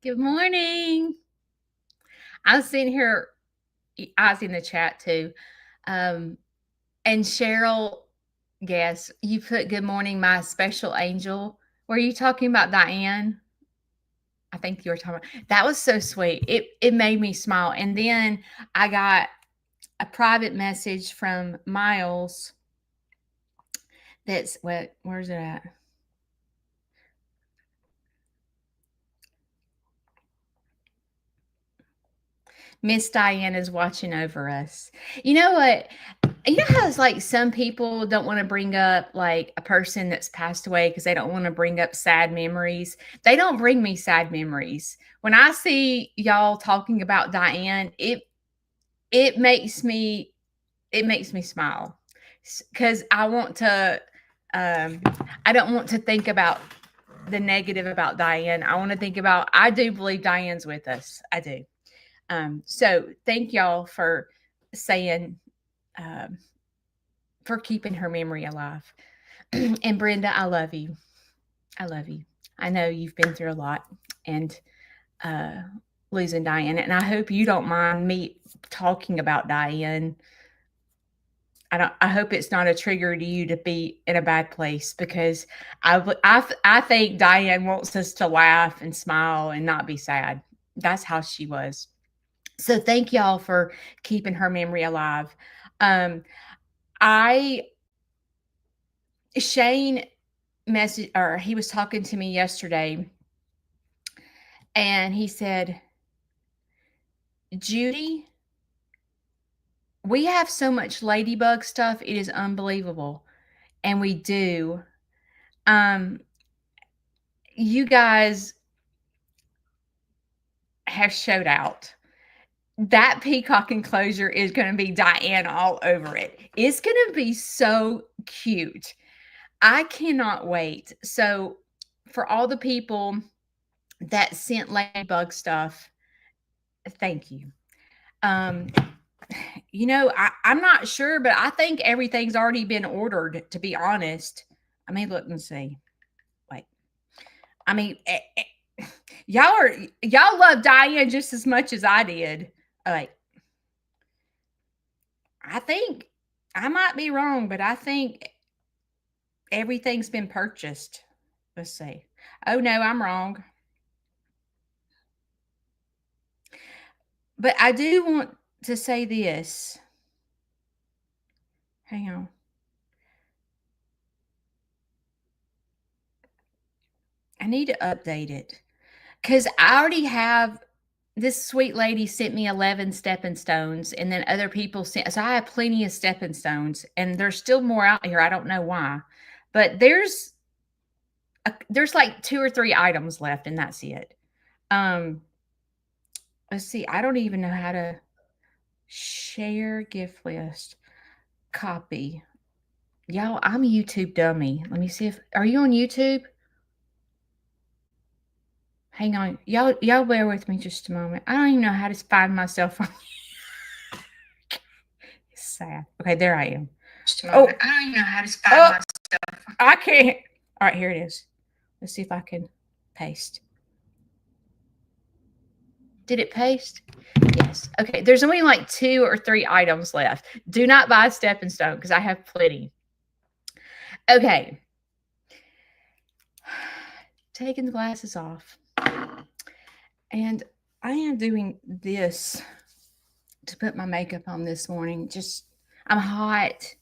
Good morning. I was sitting here, I was in the chat too. Um, and Cheryl, guess you put good morning, my special angel. Were you talking about Diane? I think you were talking about that was so sweet. It made me smile. And then I got a private message from Miles that's where's it at? Miss Diane is watching over us. You know what? You know how it's like some people don't want to bring up like a person that's passed away because they don't want to bring up sad memories. They don't bring me sad memories. When I see y'all talking about Diane, it makes me smile because um I don't want to think about the negative about Diane. I want to think about I do believe Diane's with us. I do. So thank y'all for saying um, for keeping her memory alive. And Brenda, I love you. I love you. I know you've been through a lot and uh, losing Diane, and I hope you don't mind me talking about Diane. I hope it's not a trigger to you to be in a bad place because I think Diane wants us to laugh and smile and not be sad. That's how she was. So thank y'all for keeping her memory alive. Um, I Shane message or he was talking to me yesterday and he said, Judy, we have so much ladybug stuff, it is unbelievable. And we do. Um, you guys have showed out. That peacock enclosure is going to be Diane all over it. It's going to be so cute. I cannot wait. So, for all the people that sent ladybug stuff, thank you. Um, I'm not sure, but I think everything's already been ordered, to be honest. I mean, look and see. Wait. I mean, y'all love Diane just as much as I did. Like, I think I might be wrong, but I think everything's been purchased. Let's see. Oh no, I'm wrong. But I do want to say this. Hang on. I need to update it because I already have this sweet lady sent me 11 stepping stones, and then other people sent. So I have plenty of stepping stones, and there's still more out here. I don't know why, but there's like 2 or 3 items left, and that's it. Um, let's see. I don't even know how to share gift list, copy. Y'all, I'm a YouTube dummy. Let me see if are you on YouTube? Hang on. Y'all bear with me just a moment. I don't even know how to find myself on. It's sad. Okay, there I am. Just a moment. I don't even know how to find myself. I can't. All right, here it is. Let's see if I can paste. Did it paste? Yes. Okay, there's only like 2 or 3 items left. Do not buy stepping stone because I have plenty. Okay. Taking the glasses off. And I am doing this to put my makeup on this morning. I'm hot.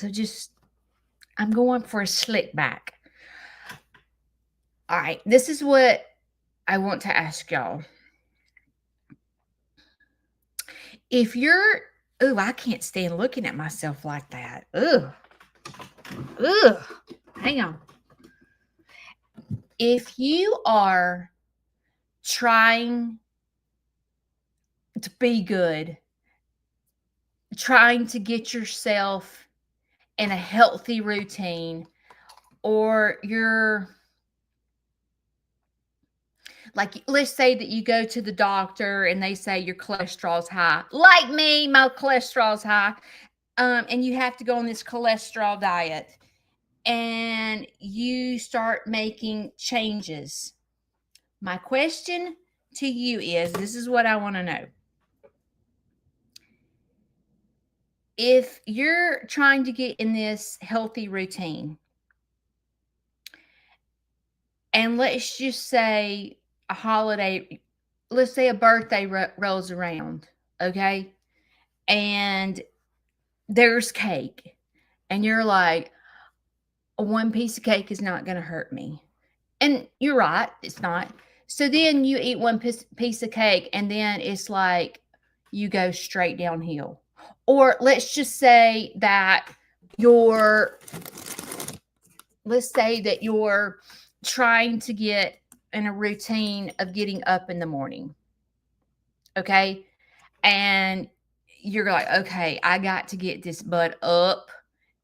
So I'm going for a slick back. All right, this is what I want to ask y'all. If you're, I can't stand looking at myself like that. Hang on. If you are trying to be good, trying to get yourself in a healthy routine, or you're like, let's say that you go to the doctor and they say your cholesterol's high. Like me, my cholesterol's high. And you have to go on this cholesterol diet and you start making changes. My question to you is, this is what I want to know. If you're trying to get in this healthy routine, and let's just say a holiday, let's say a birthday rolls around, okay? And there's cake, and you're like, one piece of cake is not going to hurt me. And you're right, it's not. So then you eat one piece of cake, and then it's like you go straight downhill. Or let's just say that you're, let's say that you're trying to get in a routine of getting up in the morning. Okay. And you're like, okay, I got to get this butt up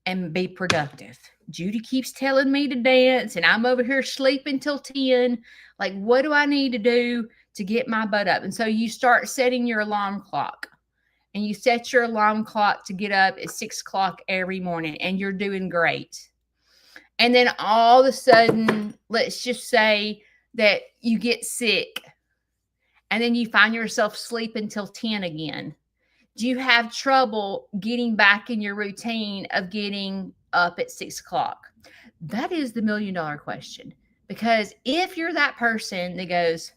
and be productive. Judy keeps telling me to dance, and I'm over here sleeping till 10. Like, what do I need to do to get my butt up? And so you start setting your alarm clock, and you set your alarm clock to get up at 6 o'clock every morning, and you're doing great. And then all of a sudden, let's just say that you get sick, and then you find yourself sleeping till 10 again. Do you have trouble getting back in your routine of getting up at 6 o'clock? That is the $1,000,000 question. Because if you're that person that goes,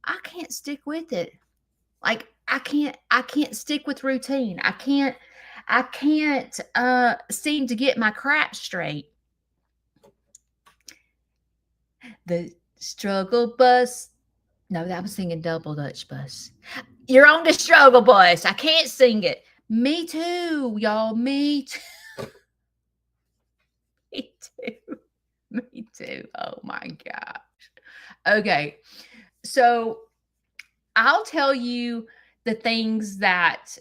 I can't stick with it. Like I can't stick with routine. I can't seem to get my crap straight. The struggle bus. No, that was singing Double Dutch Bus. You're on the struggle bus. I can't sing it. Me too, y'all. Me too. Me too. Me too. Oh my gosh. Okay. So I'll tell you the things that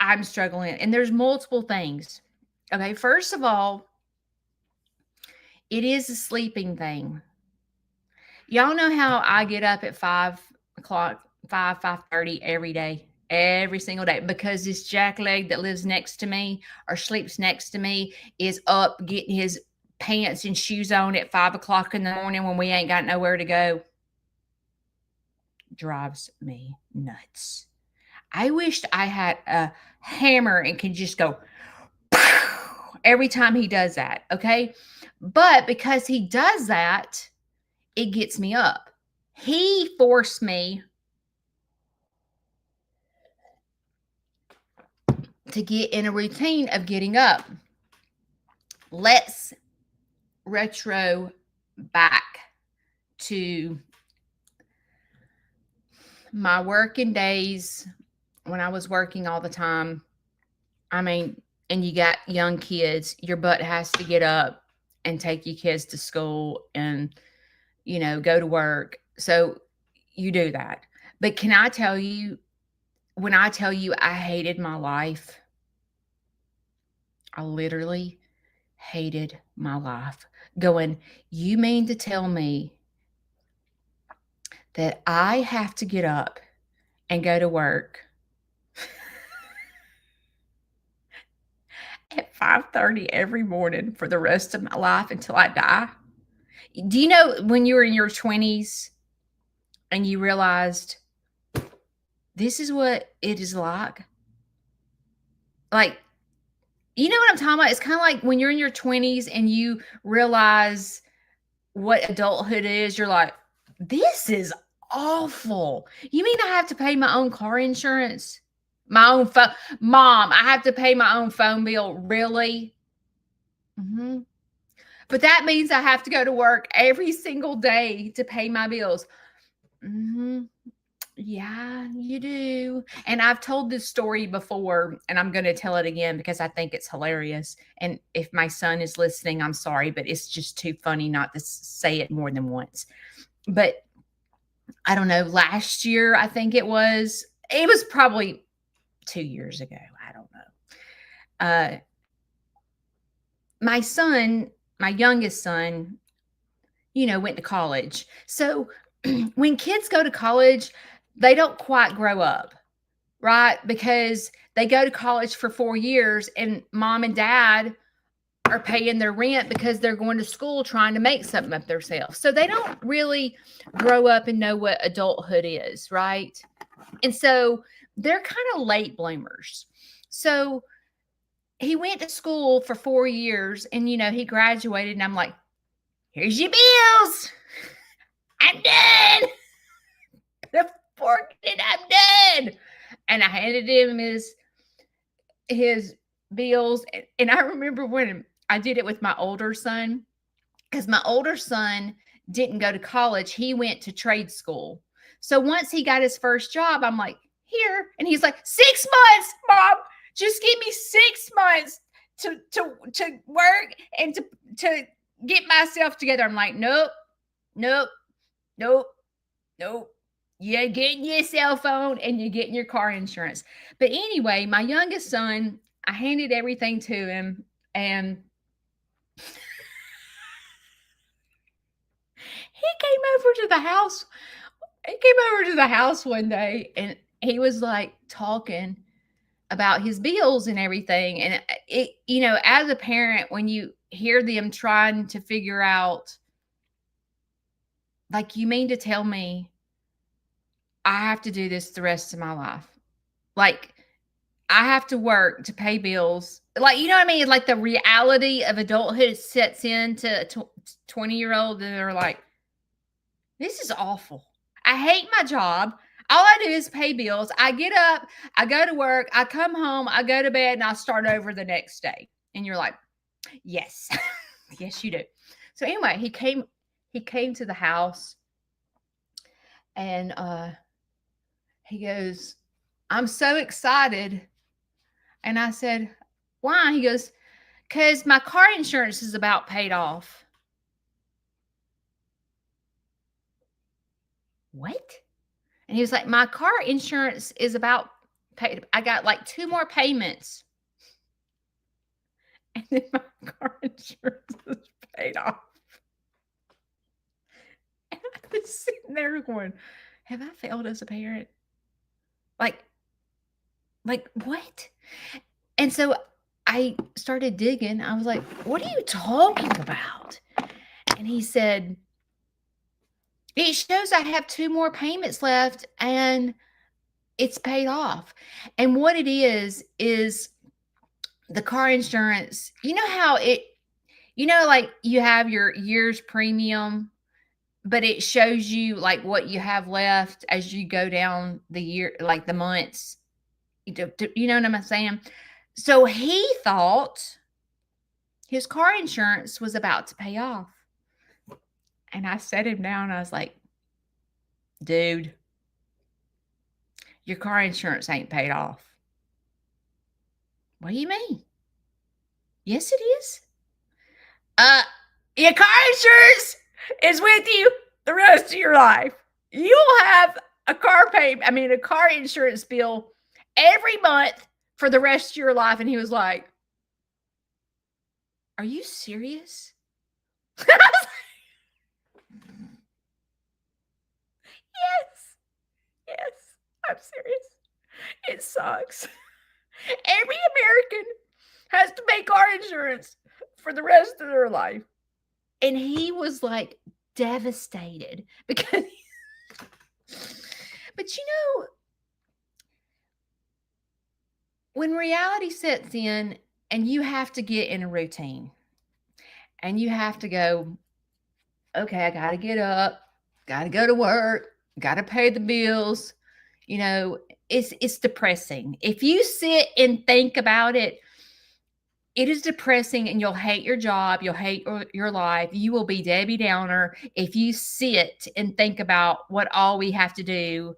I'm struggling, and there's multiple things. Okay. First of all, it is a sleeping thing. Y'all know how I get up at 5 o'clock, 5:30 every day, every single day, because this jackleg that lives next to me or sleeps next to me is up getting his pants and shoes on at 5 o'clock in the morning when we ain't got nowhere to go. Drives me nuts. I wished I had a hammer and could just go every time he does that. Okay. But because he does that, it gets me up. He forced me to get in a routine of getting up. Let's retro back to my working days when I was working all the time. I mean, and you got young kids, your butt has to get up and take your kids to school and, go to work. So you do that. But can I tell you, when I tell you I hated my life, I literally hated my life. Going, you mean to tell me that I have to get up and go to work at 5:30 every morning for the rest of my life until I die? Do you know when you were in your 20s and you realized this is what it is like? Like, you know what I'm talking about? It's kind of like when you're in your 20s and you realize what adulthood is, you're like, this is awful. You mean I have to pay my own car insurance? My own phone? Mom, I have to pay my own phone bill? Really? Hmm. But that means I have to go to work every single day to pay my bills. Hmm. Yeah, you do. And I've told this story before, and I'm going to tell it again because I think it's hilarious. And if my son is listening, I'm sorry, but it's just too funny not to say it more than once. But I don't know, last year, I think it was probably 2 years ago. I don't know. My son, my youngest son, went to college. So when kids go to college, they don't quite grow up, right? Because they go to college for 4 years, and mom and dad are paying their rent because they're going to school trying to make something of themselves. So they don't really grow up and know what adulthood is, right? And so they're kind of late bloomers. So he went to school for 4 years and, he graduated and I'm like, here's your bills. I'm done. The fork and I'm done. And I handed him his bills. And I remember when I did it with my older son, because my older son didn't go to college. He went to trade school. So once he got his first job, I'm like, here. And he's like, 6 months, Mom. Just give me 6 months to work and to get myself together. I'm like, nope. You're getting your cell phone and you're getting your car insurance. But anyway, my youngest son, I handed everything to him and he came over to the house. He came over to the house one day and he was like talking about his bills and everything. And as a parent, when you hear them trying to figure out, like, you mean to tell me I have to do this the rest of my life? Like, I have to work to pay bills. Like, you know what I mean? Like, the reality of adulthood sets into 20-year-old and they're like, this is awful. I hate my job. All I do is pay bills. I get up, I go to work, I come home, I go to bed, and I start over the next day. And you're like, yes, yes, you do. So anyway, he came to the house and he goes, I'm so excited. And I said, why? He goes, because my car insurance is about paid off. What? And he was like, my car insurance is about paid. I got like 2 more payments. And then my car insurance is paid off. And I was sitting there going, have I failed as a parent? Like what? And so I started digging. I was like, what are you talking about? And he said, it shows I have 2 more payments left and it's paid off. And what it is the car insurance. You know how like you have your year's premium, but it shows you like what you have left as you go down the year, like the months. You know what I'm saying? So he thought his car insurance was about to pay off. And I sat him down. I was like, dude, your car insurance ain't paid off. What do you mean? Yes, it is. Your car insurance is with you the rest of your life. You'll have a car insurance bill every month for the rest of your life. And he was like, are you serious? Yes, I'm serious. It sucks. Every American has to pay car insurance for the rest of their life. And he was like devastated because, but when reality sets in and you have to get in a routine and you have to go, okay, I got to get up, got to go to work, got to pay the bills. It's depressing. If you sit and think about it, it is depressing and you'll hate your job. You'll hate your life. You will be Debbie Downer if you sit and think about what all we have to do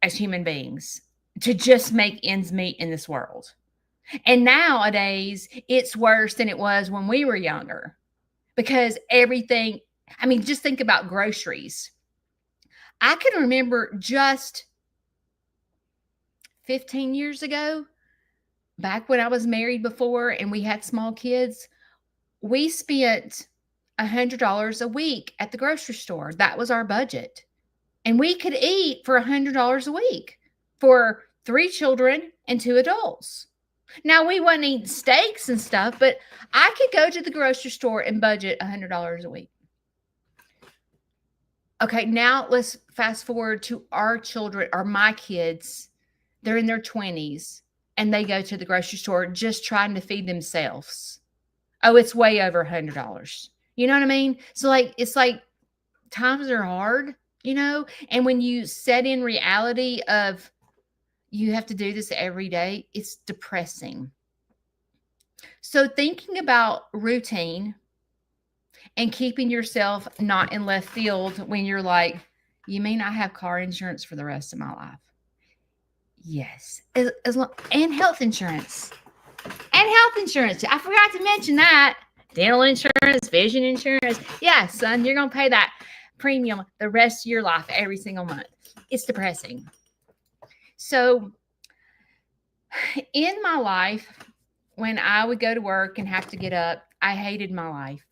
as human beings to just make ends meet in this world. And nowadays, it's worse than it was when we were younger because everything, just think about groceries. I can remember just 15 years ago, back when I was married before and we had small kids, we spent $100 a week at the grocery store. That was our budget. And we could eat for $100 a week for 3 children and 2 adults. Now we wouldn't eat steaks and stuff, but I could go to the grocery store and budget $100 a week. Okay, now let's fast forward to our children or my kids. They're in their 20s and they go to the grocery store just trying to feed themselves. Oh, it's way over $100. You know what I mean? So like it's like times are hard, and when you set in reality of you have to do this every day, it's depressing. So thinking about routine and keeping yourself not in left field when you're like, you mean I have car insurance for the rest of my life? Yes. And health insurance. And health insurance. I forgot to mention that. Dental insurance, vision insurance. Yeah, son, you're going to pay that premium the rest of your life every single month. It's depressing. So in my life, when I would go to work and have to get up, I hated my life.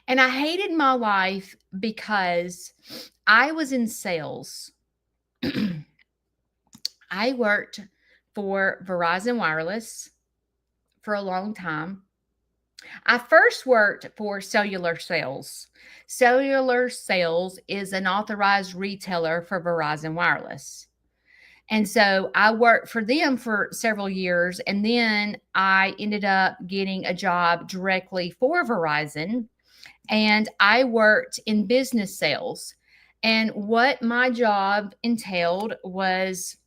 And I hated my life because I was in sales. I worked for Verizon Wireless for a long time. I first worked for cellular sales. Cellular sales is an authorized retailer for Verizon Wireless. And so I worked for them for several years. And then I ended up getting a job directly for Verizon. And I worked in business sales. And what my job entailed was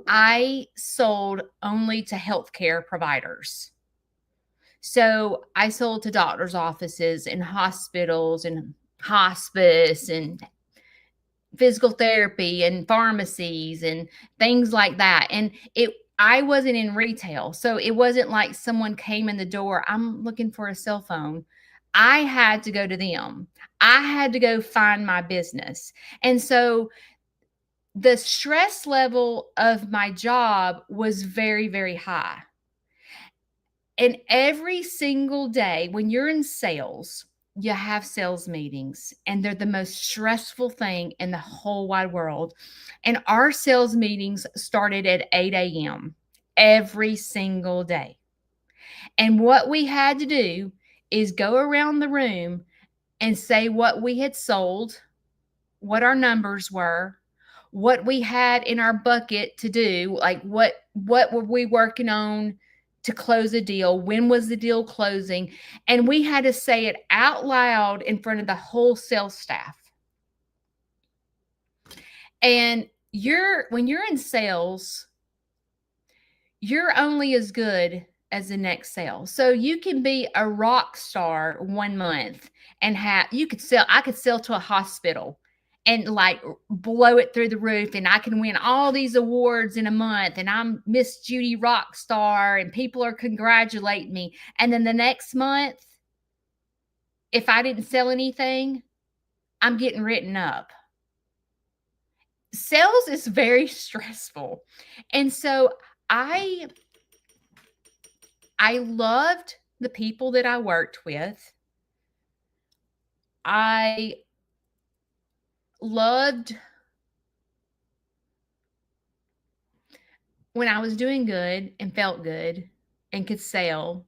I sold only to healthcare providers. So I sold to doctors' offices and hospitals and hospice and physical therapy and pharmacies and things like that. And I wasn't in retail. So it wasn't like someone came in the door, I'm looking for a cell phone. I had to go to them. I had to go find my business. And so the stress level of my job was very, very high. And every single day when you're in sales, you have sales meetings, and they're the most stressful thing in the whole wide world. And our sales meetings started at 8 a.m. every single day. And what we had to do is go around the room and say what we had sold, what our numbers were, what we had in our bucket to do, like what were we working on to close a deal, when was the deal closing, and we had to say it out loud in front of the whole sales staff. And when you're in sales, you're only as good as the next sale. So you can be a rock star 1 month and I could sell to a hospital and like blow it through the roof, and I can win all these awards in a month, and I'm Miss Judy rock star and people are congratulating me. And then the next month, if I didn't sell anything, I'm getting written up. Sales is very stressful. And so I loved the people that I worked with. I loved when I was doing good and felt good and could sell.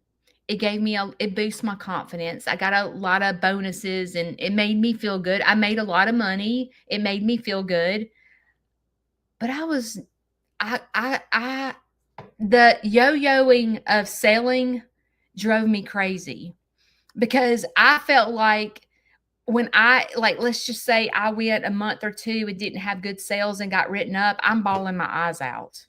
It boosted my confidence. I got a lot of bonuses and it made me feel good. I made a lot of money. It made me feel good. But the yo-yoing of selling drove me crazy because I felt like let's just say I went a month or two and didn't have good sales and got written up, I'm bawling my eyes out.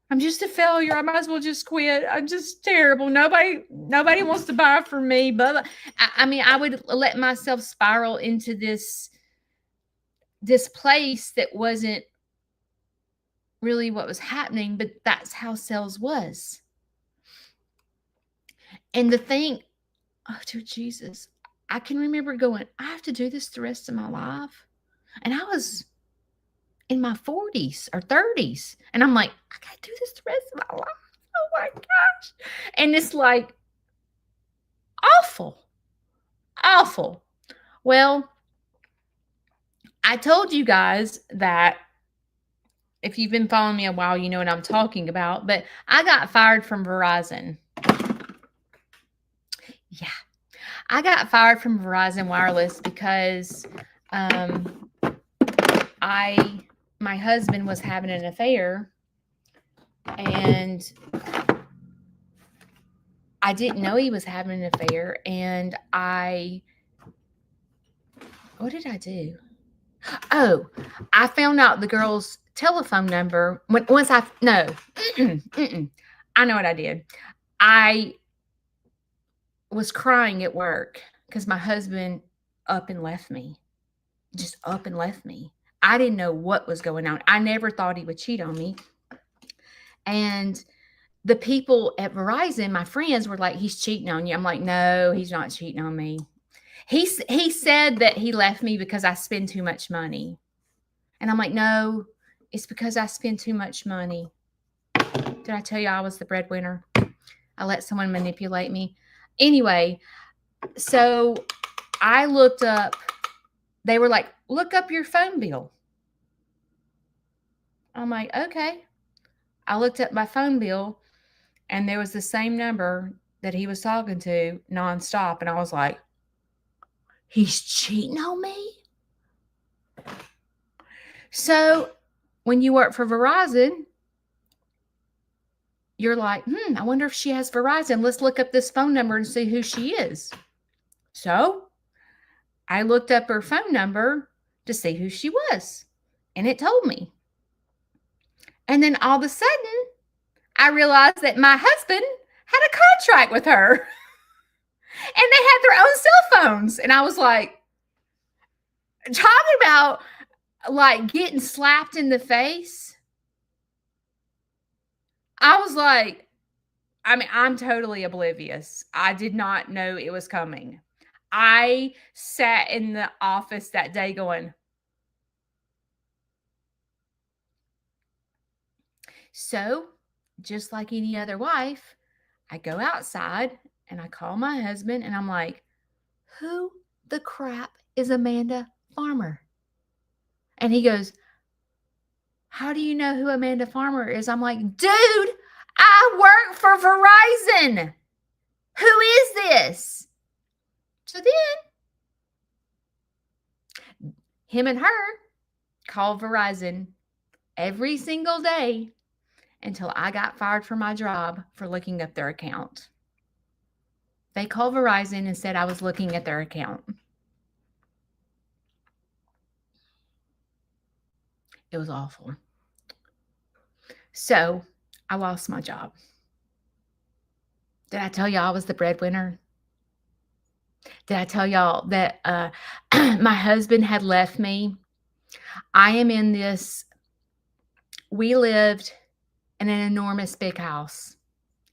I'm just a failure. I might as well just quit. I'm just terrible. Nobody wants to buy from me. But I would let myself spiral into this place that wasn't really what was happening, but that's how sales was. And the thing, oh, dear Jesus, I can remember going, I have to do this the rest of my life. And I was in my 40s or 30s. And I'm like, I got to do this the rest of my life. Oh my gosh. And it's like awful. Awful. Well, I told you guys that If you've been following me a while, you know what I'm talking about. But I got fired from Verizon. Yeah, I got fired from Verizon Wireless because um, I my husband was having an affair, and I didn't know he was having an affair. And what did I do? Oh, I found out the girl's telephone number once I no, I know what I did. I was crying at work because my husband up and left me, just up and left me. I didn't know what was going on. I never thought he would cheat on me. And the people at Verizon, my friends, were like, "He's cheating on you." I'm like, "No, he's not cheating on me." He said that he left me because I spend too much money. And I'm like, "No, it's because I spend too much money." Did I tell you I was the breadwinner? I let someone manipulate me. Anyway, so I looked up, they were like, "Look up your phone bill." I'm like, "Okay." I looked up my phone bill, and there was the same number that he was talking to nonstop. And I was like, "He's cheating on me?" So when you work for Verizon, you're like, I wonder if she has Verizon. Let's look up this phone number and see who she is. So I looked up her phone number to see who she was, and it told me. And then all of a sudden, I realized that my husband had a contract with her, and they had their own cell phones. And I was like, talking about like getting slapped in the face. I was like, I mean, I'm totally oblivious. I did not know it was coming. I sat in the office that day going, so just like any other wife, I go outside and I call my husband and I'm like, who the crap is Amanda Farmer? And he goes, how do you know who Amanda Farmer is? I'm like, dude, I work for Verizon. Who is this? So then him and her call Verizon every single day until I got fired from my job for looking up their account. They called Verizon and said I was looking at their account. It was awful. So I lost my job. Did I tell y'all I was the breadwinner? Did I tell y'all that my husband had left me? I am in this, we lived in an enormous big house.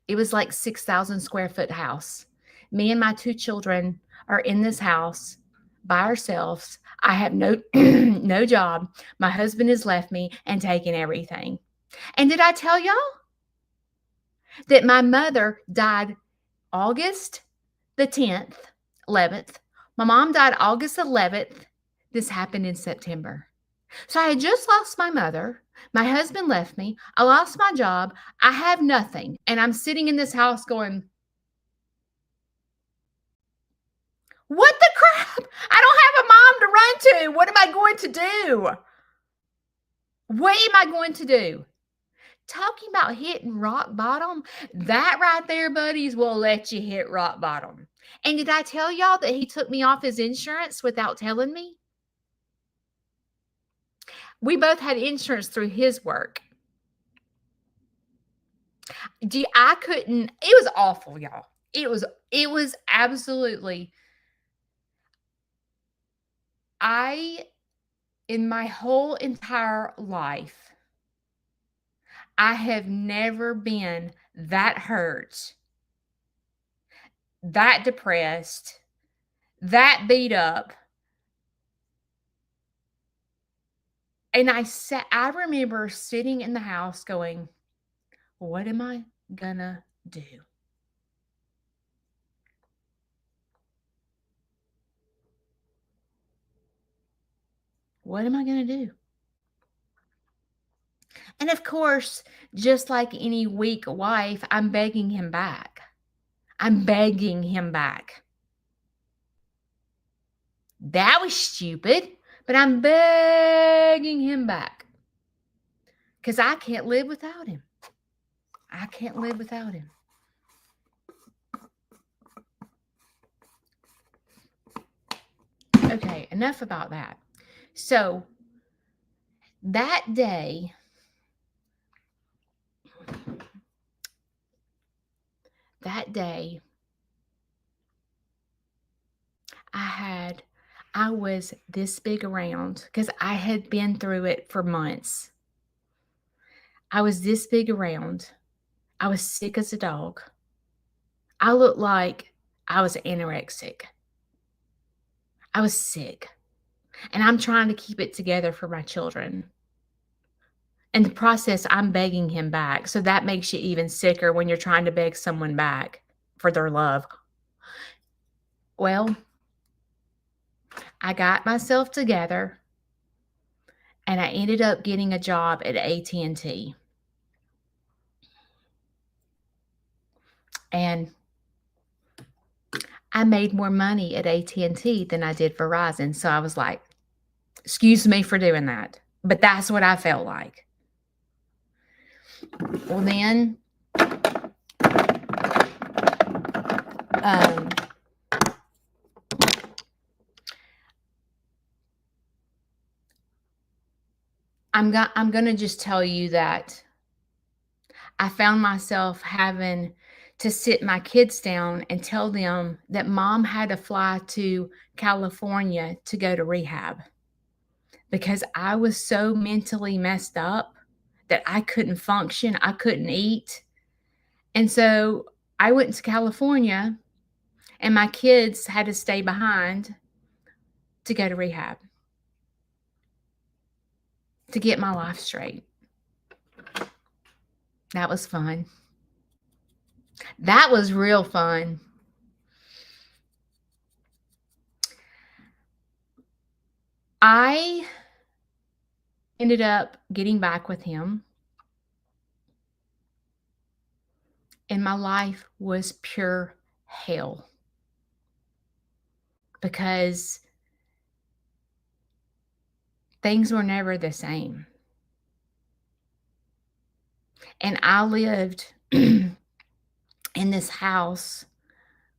It was like 6,000 square foot house. Me and my two children are in this house by ourselves. I have no no job. My husband has left me and taken everything. And did I tell y'all that my mother died August the 10th, 11th? My mom died August 11th. This happened in September. So I had just lost my mother. My husband left me. I lost my job. I have nothing. And I'm sitting in this house going, what the crap? I don't have a mom to run to. What am I going to do? What am I going to do? Talking about hitting rock bottom, that right there, buddies, will let you hit rock bottom. And did I tell y'all that he took me off his insurance without telling me? We both had insurance through his work. I couldn't, it was awful, y'all. It was absolutely, in my whole entire life, I have never been that hurt, that depressed, that beat up. And I remember sitting in the house going, what am I gonna do? What am I gonna do? And of course, just like any weak wife, I'm begging him back. I'm begging him back. That was stupid, but I'm begging him back because I can't live without him. I can't live without him. Okay, enough about that. So that day, I was this big around because I had been through it for months. I was this big around. I was sick as a dog. I looked like I was anorexic. I was sick. And I'm trying to keep it together for my children. In the process, I'm begging him back. So that makes you even sicker when you're trying to beg someone back for their love. Well, I got myself together and I ended up getting a job at AT&T. And I made more money at AT&T than I did Verizon. So I was like, excuse me for doing that. But that's what I felt like. Well, then, I'm going to just tell you that I found myself having to sit my kids down and tell them that mom had to fly to California to go to rehab because I was so mentally messed up that I couldn't function. I couldn't eat. And so I went to California and my kids had to stay behind to go to rehab to get my life straight. That was fun. That was real fun. I ended up getting back with him, and my life was pure hell because things were never the same. And I lived in this house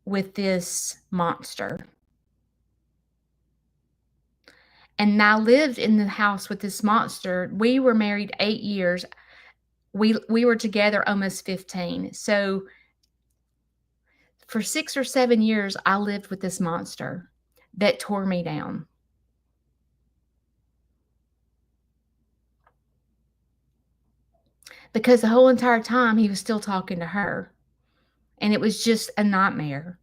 with this monster. And I lived in the house with this monster. We were married 8 years. We were together almost 15. So for 6 or 7 years, I lived with this monster that tore me down. Because the whole entire time he was still talking to her. And it was just a nightmare.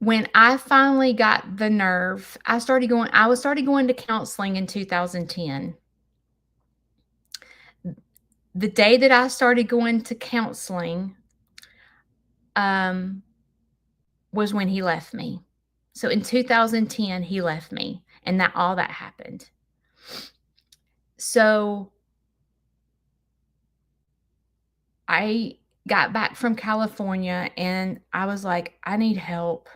When I finally got the nerve, I was started going to counseling in 2010. The day that I started going to counseling was when he left me. So in 2010, he left me, and all that happened. So I got back from California, and I was like, I need help.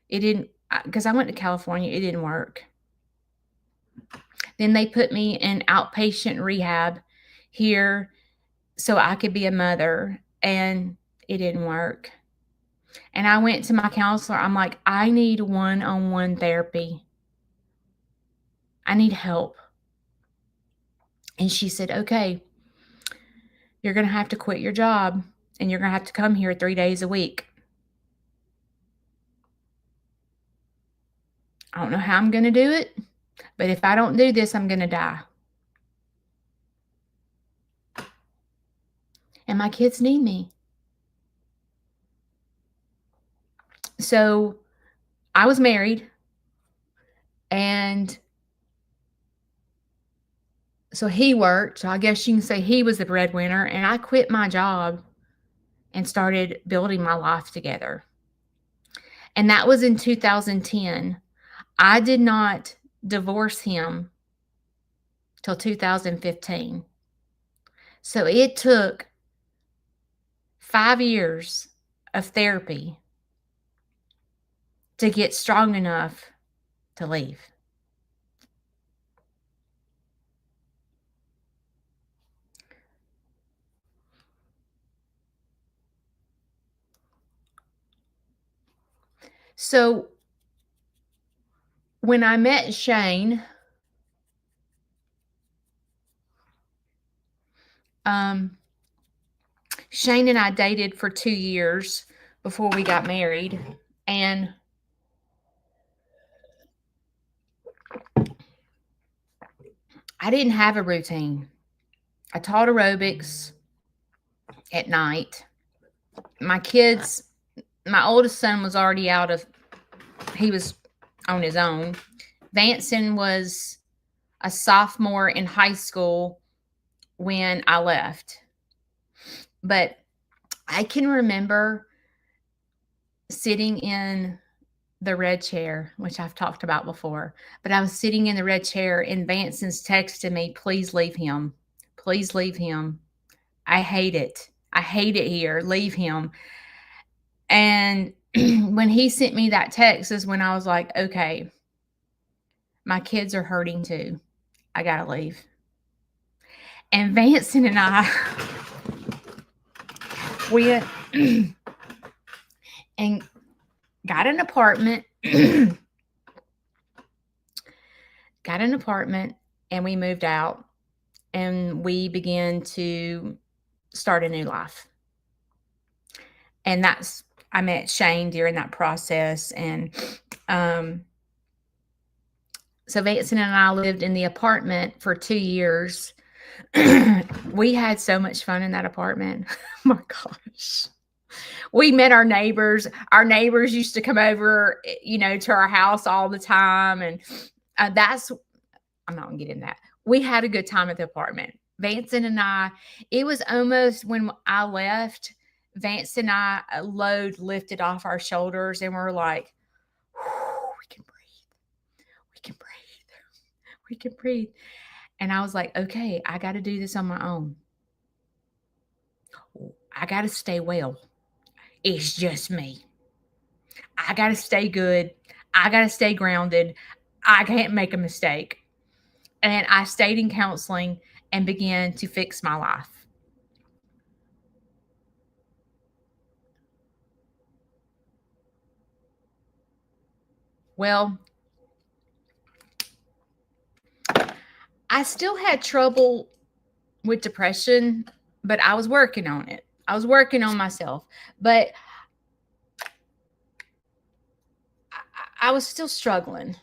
It didn't, because I went to California, it didn't work. Then they put me in outpatient rehab here so I could be a mother, and it didn't work. And I went to my counselor. I'm like, I need one-on-one therapy. I need help. And she said, okay, you're going to have to quit your job and you're going to have to come here 3 days a week. I don't know how I'm going to do it, but if I don't do this, I'm going to die. And my kids need me. So I was married, and so he worked. So I guess you can say he was the breadwinner, and I quit my job and started building my life together. And that was in 2010. I did not divorce him till 2015. So it took 5 years of therapy to get strong enough to leave. So when I met Shane, Shane and I dated for 2 years before we got married. And I didn't have a routine. I taught aerobics at night. My kids, my oldest son was already he was on his own. Vanson was a sophomore in high school when I left. But I can remember sitting in the red chair, which I've talked about before, but I was sitting in the red chair and Vanson's texted me, please leave him. Please leave him. I hate it. I hate it here. Leave him. And when he sent me that text is when I was like, okay, my kids are hurting too. I got to leave. And Vanson and I went and got an apartment. Got an apartment and we moved out and we began to start a new life. And I met Shane during that process. And so Vanson and I lived in the apartment for 2 years. We had so much fun in that apartment. Oh my gosh. We met our neighbors. Our neighbors used to come over, to our house all the time. And I'm not going to get in that. We had a good time at the apartment. Vanson and I, it was almost when I left, Vance and I, a load lifted off our shoulders and we're like, we can breathe. We can breathe. We can breathe. And I was like, okay, I got to do this on my own. I got to stay well. It's just me. I got to stay good. I got to stay grounded. I can't make a mistake. And I stayed in counseling and began to fix my life. Well, I still had trouble with depression, but I was working on it. I was working on myself, but I was still struggling.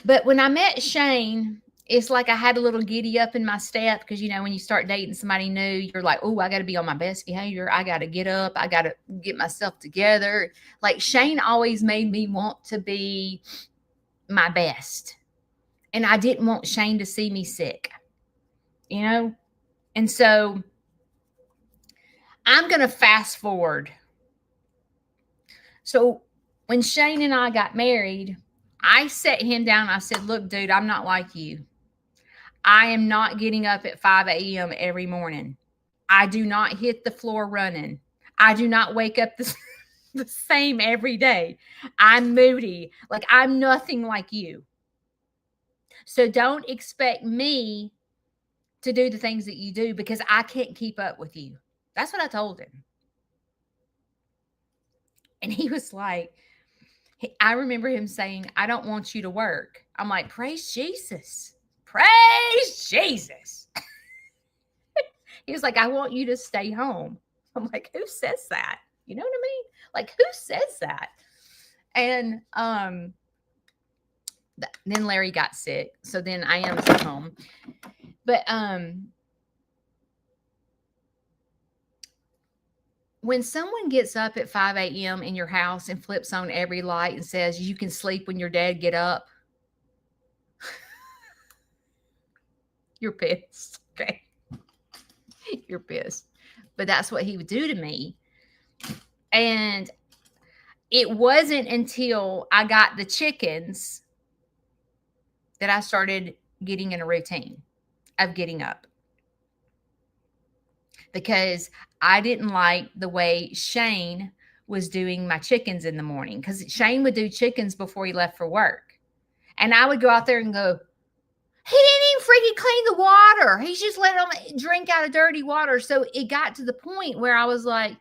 But when I met Shane, it's like I had a little giddy up in my step because, when you start dating somebody new, you're like, oh, I got to be on my best behavior. I got to get up. I got to get myself together. Like Shane always made me want to be my best. And I didn't want Shane to see me sick, And so I'm going to fast forward. So when Shane and I got married, I sat him down. I said, look, dude, I'm not like you. I am not getting up at 5 a.m. every morning. I do not hit the floor running. I do not wake up the same every day. I'm moody. Like I'm nothing like you. So don't expect me to do the things that you do because I can't keep up with you. That's what I told him. And he was like, I remember him saying, I don't want you to work. I'm like, praise Jesus. Praise Jesus. He was like, I want you to stay home. I'm like, who says that? You know what I mean? Like, who says that? And then Larry got sick. So then I am at home. But when someone gets up at 5 a.m. in your house and flips on every light and says, you can sleep when your dad get up, you're pissed. Okay. You're pissed. But that's what he would do to me. And it wasn't until I got the chickens that I started getting in a routine of getting up because I didn't like the way Shane was doing my chickens in the morning because Shane would do chickens before he left for work. And I would go out there and go, he didn't even freaking clean the water. He's just letting them drink out of dirty water. So it got to the point where I was like,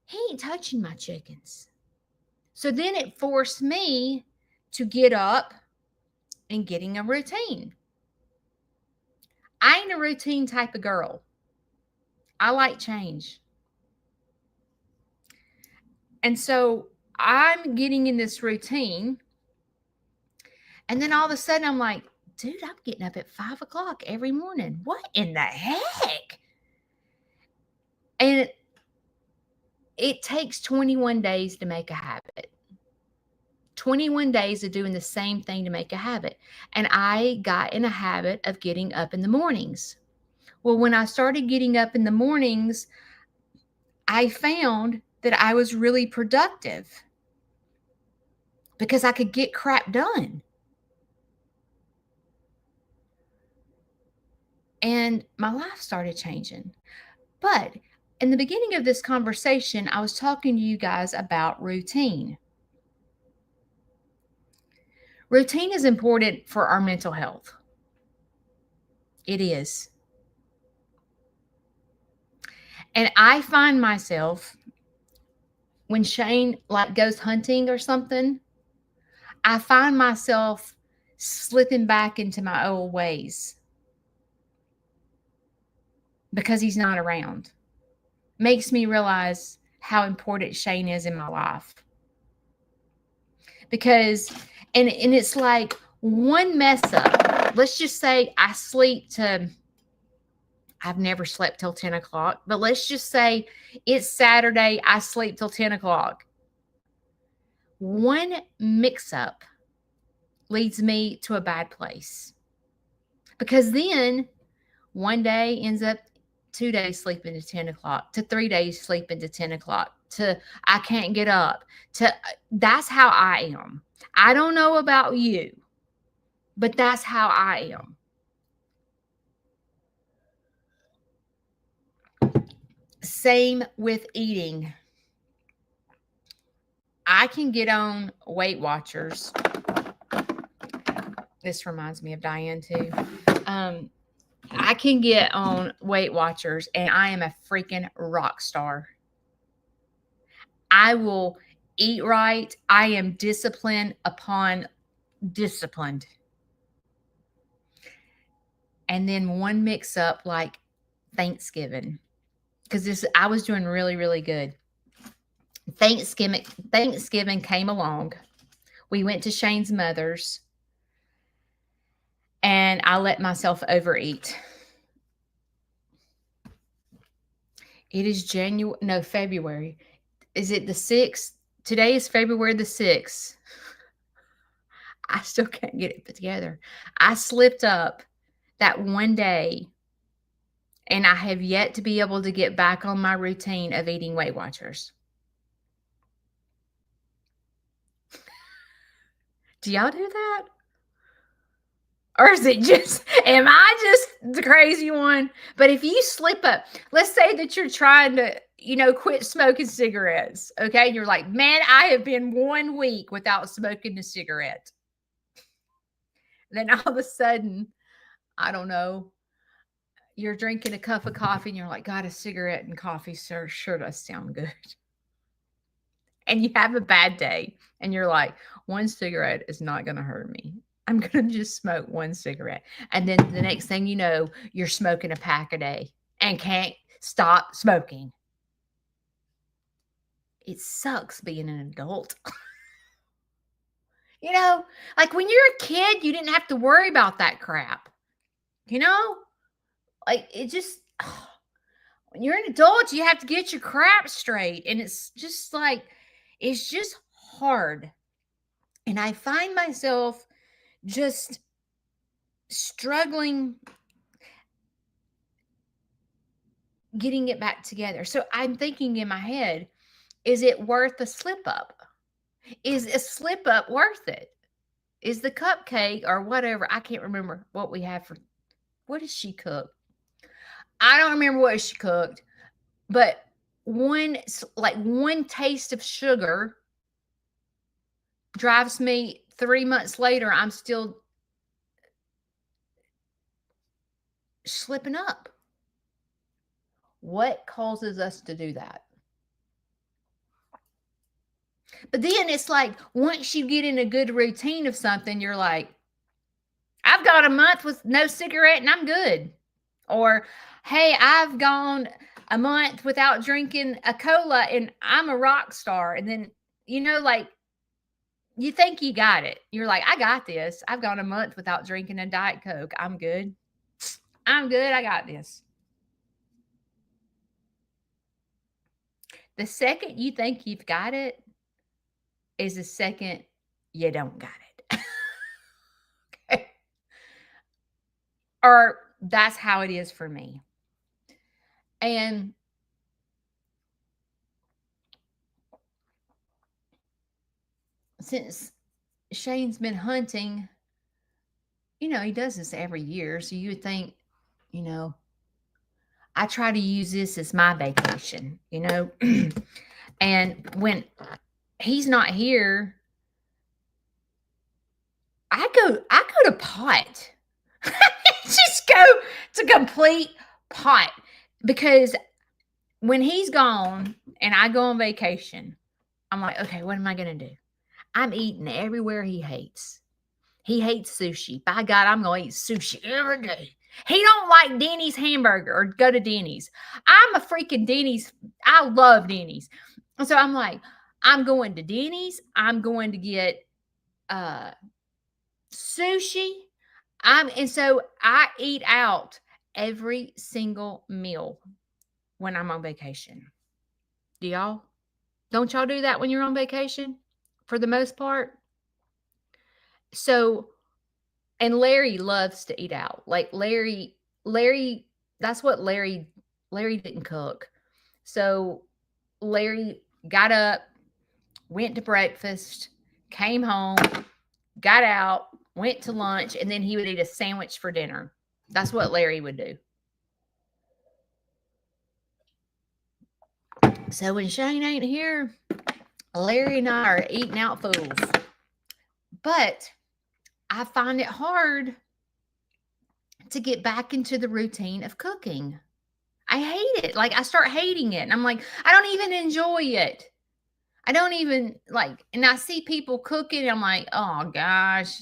he ain't touching my chickens. So then it forced me to get up and getting a routine. I ain't a routine type of girl. I like change. And so I'm getting in this routine. And then all of a sudden I'm like, dude, I'm getting up at 5 o'clock every morning. What in the heck? And it takes 21 days to make a habit. 21 days of doing the same thing to make a habit. And I got in a habit of getting up in the mornings. Well, when I started getting up in the mornings, I found that I was really productive because I could get crap done. And my life started changing. But in the beginning of this conversation, I was talking to you guys about routine. Routine is important for our mental health. It is. And I find myself when Shane like goes hunting or something, I find myself slipping back into my old ways because he's not around. Makes me realize how important Shane is in my life. Because and it's like one mess up. Let's just say I sleep to I've never slept till 10 o'clock, but let's just say it's Saturday, I sleep till 10 o'clock. One mix up leads me to a bad place. Because then one day ends up 2 days sleeping to 10 o'clock, to 3 days sleeping to 10 o'clock, to I can't get up, to that's how I am. I don't know about you, but that's how I am. Same with eating. I can get on Weight Watchers. This reminds me of Diane too. I can get on Weight Watchers and I am a freaking rock star. I will eat right. I am disciplined upon disciplined. And then one mix up like Thanksgiving. Because I was doing really, really good. Thanksgiving came along. We went to Shane's mother's and I let myself overeat. It is February. Is it the 6th? Today is February the 6th. I still can't get it put together. I slipped up that one day and I have yet to be able to get back on my routine of eating Weight Watchers. Do y'all do that? Or is it am I just the crazy one? But if you slip up, let's say that you're trying to, quit smoking cigarettes. Okay. And you're like, man, I have been 1 week without smoking a cigarette. Then all of a sudden, I don't know, you're drinking a cup of coffee and you're like, God, a cigarette and coffee sure does sound good. And you have a bad day and you're like, one cigarette is not going to hurt me. I'm going to just smoke one cigarette. And then the next thing you know, you're smoking a pack a day and can't stop smoking. It sucks being an adult. Like when you're a kid, you didn't have to worry about that crap. Like it just, when you're an adult, you have to get your crap straight. And it's just like, it's just hard. And I find myself just struggling getting it back together. So I'm thinking in my head, is it worth a slip up? Is a slip up worth it? is the cupcake or whatever. I can't remember what we had for, what did she cook? I don't remember what she cooked, but one taste of sugar drives me 3 months later, I'm still slipping up. What causes us to do that? But then it's like once you get in a good routine of something, you're like, I've got a month with no cigarette and I'm good. Or, hey, I've gone a month without drinking a cola and I'm a rock star. And then, like you think you got it. You're like, I got this. I've gone a month without drinking a Diet Coke. I'm good. I'm good. I got this. The second you think you've got it is the second you don't got it. Okay. Or that's how it is for me. And since Shane's been hunting, he does this every year. So you would think, I try to use this as my vacation, and when he's not here, I go to pot. Just go to complete pot, because when he's gone and I go on vacation, I'm like, okay, what am I going to do? I'm eating everywhere he hates. He hates sushi. By God, I'm going to eat sushi every day. He don't like Denny's hamburger or go to Denny's. I'm a freaking Denny's. I love Denny's. And so I'm like, I'm going to Denny's. I'm going to get sushi. And so I eat out every single meal when I'm on vacation. Don't y'all do that when you're on vacation for the most part? So, and Larry loves to eat out. Like Larry, that's what Larry didn't cook. So Larry got up, went to breakfast, came home, got out, went to lunch, and then he would eat a sandwich for dinner. That's what Larry would do. So when Shane ain't here, Larry and I are eating out fools. But I find it hard to get back into the routine of cooking. I hate it. Like I start hating it. And I'm like, I don't even enjoy it. I don't even and I see people cooking and I'm like, oh gosh.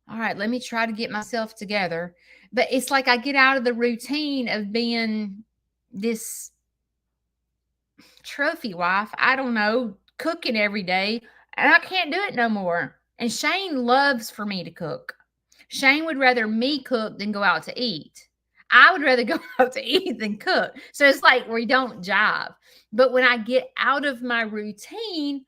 All right, let me try to get myself together. But it's like I get out of the routine of being this trophy wife. I don't know, cooking every day. And I can't do it no more. And Shane loves for me to cook. Shane would rather me cook than go out to eat. I would rather go out to eat than cook. So it's like we don't jive. But when I get out of my routine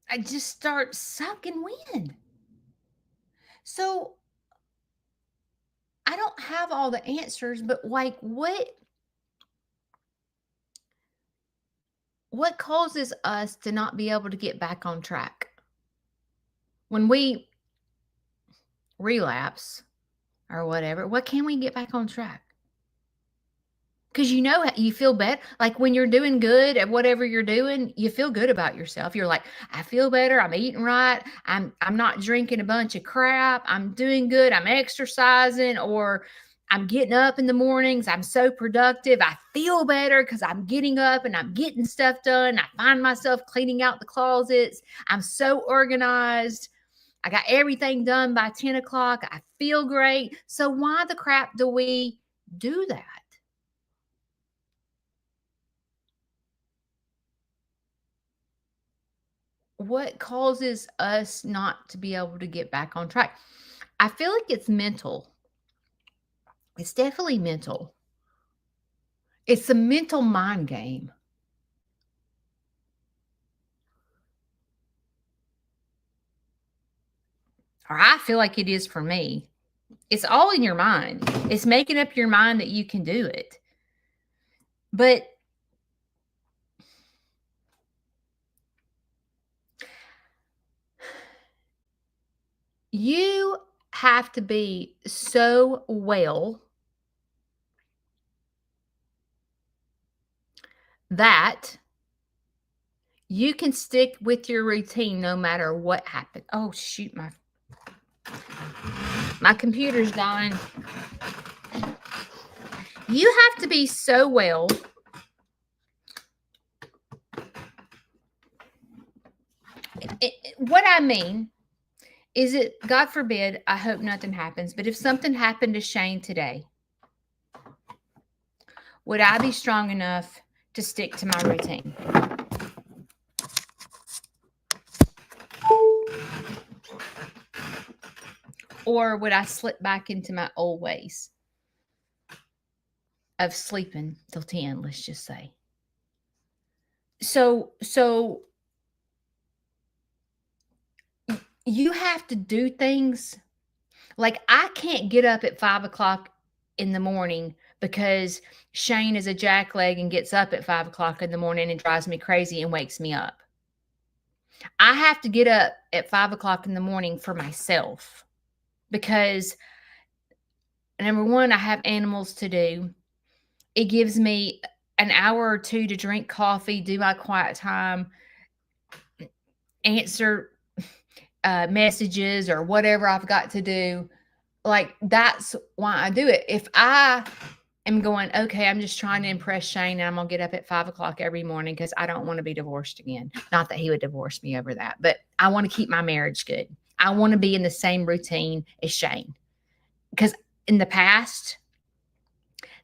I just start sucking wind. So I don't have all the answers, but what causes us to not be able to get back on track? When we relapse or whatever, what can we get back on track? Because you feel better. Like when you're doing good at whatever you're doing, you feel good about yourself. You're like, I feel better. I'm eating right. I'm not drinking a bunch of crap. I'm doing good. I'm exercising, or I'm getting up in the mornings. I'm so productive. I feel better because I'm getting up and I'm getting stuff done. I find myself cleaning out the closets. I'm so organized. I got everything done by 10 o'clock. I feel great. So why the crap do we do that? What causes us not to be able to get back on track? I feel like it's mental. It's definitely mental. It's a mental mind game. Or I feel like it is for me. It's all in your mind. It's making up your mind that you can do it. But You have to be so well that you can stick with your routine no matter what happens. Oh shoot, my computer's dying. You have to be so well. What I mean is it, God forbid, I hope nothing happens, but if something happened to Shane today, would I be strong enough to stick to my routine? Or would I slip back into my old ways of sleeping till 10, let's just say? So you have to do things like I can't get up at 5 o'clock in the morning because Shane is a jackleg and gets up at 5 o'clock in the morning and drives me crazy and wakes me up. I have to get up at 5 o'clock in the morning for myself because number one, I have animals to do. It gives me an hour or two to drink coffee, do my quiet time, answer messages or whatever I've got to do. Like, that's why I do it. If I am going, okay, I'm just trying to impress Shane and I'm going to get up at 5 o'clock every morning because I don't want to be divorced again. Not that he would divorce me over that, but I want to keep my marriage good. I want to be in the same routine as Shane because in the past,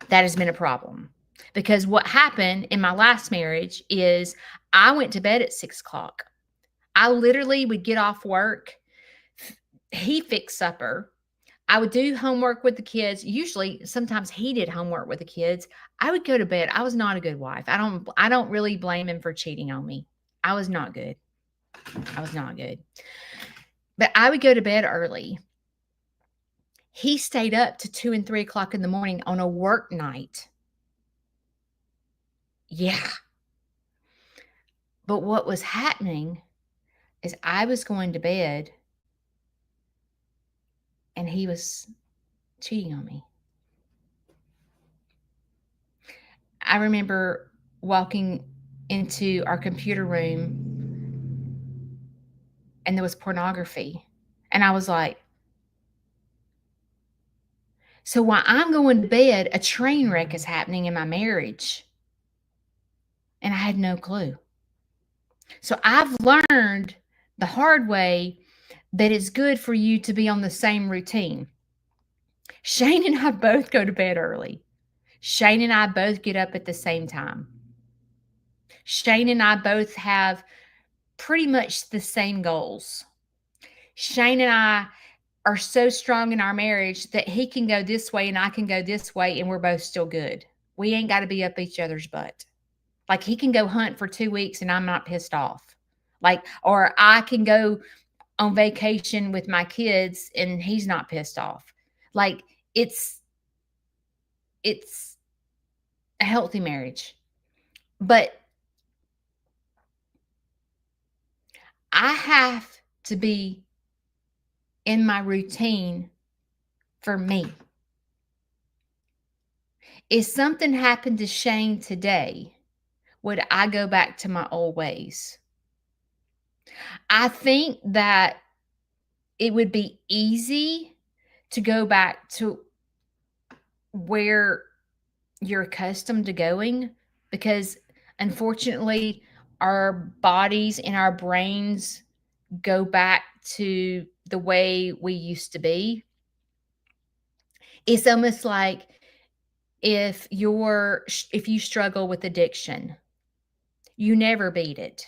that has been a problem. Because what happened in my last marriage is I went to bed at 6 o'clock. I literally would get off work. He fixed supper. I would do homework with the kids. Usually, sometimes he did homework with the kids. I would go to bed. I was not a good wife. I don't really blame him for cheating on me. I was not good. I was not good. But I would go to bed early. He stayed up to 2 and 3 o'clock in the morning on a work night. Yeah. But what was happening is I was going to bed and he was cheating on me. I remember walking into our computer room and there was pornography. And I was like, so while I'm going to bed, a train wreck is happening in my marriage. And I had no clue. So I've learned the hard way that it's good for you to be on the same routine. Shane and I both go to bed early. Shane and I both get up at the same time. Shane and I both have pretty much the same goals. Shane and I are so strong in our marriage that he can go this way and I can go this way and we're both still good. We ain't got to be up each other's butt. Like he can go hunt for 2 weeks and I'm not pissed off. Like, or I can go on vacation with my kids and he's not pissed off. Like it's a healthy marriage. But I have to be in my routine for me. If something happened to Shane today, would I go back to my old ways? I think that it would be easy to go back to where you're accustomed to going because unfortunately our bodies and our brains go back to the way we used to be. It's almost like if you struggle with addiction, you never beat it.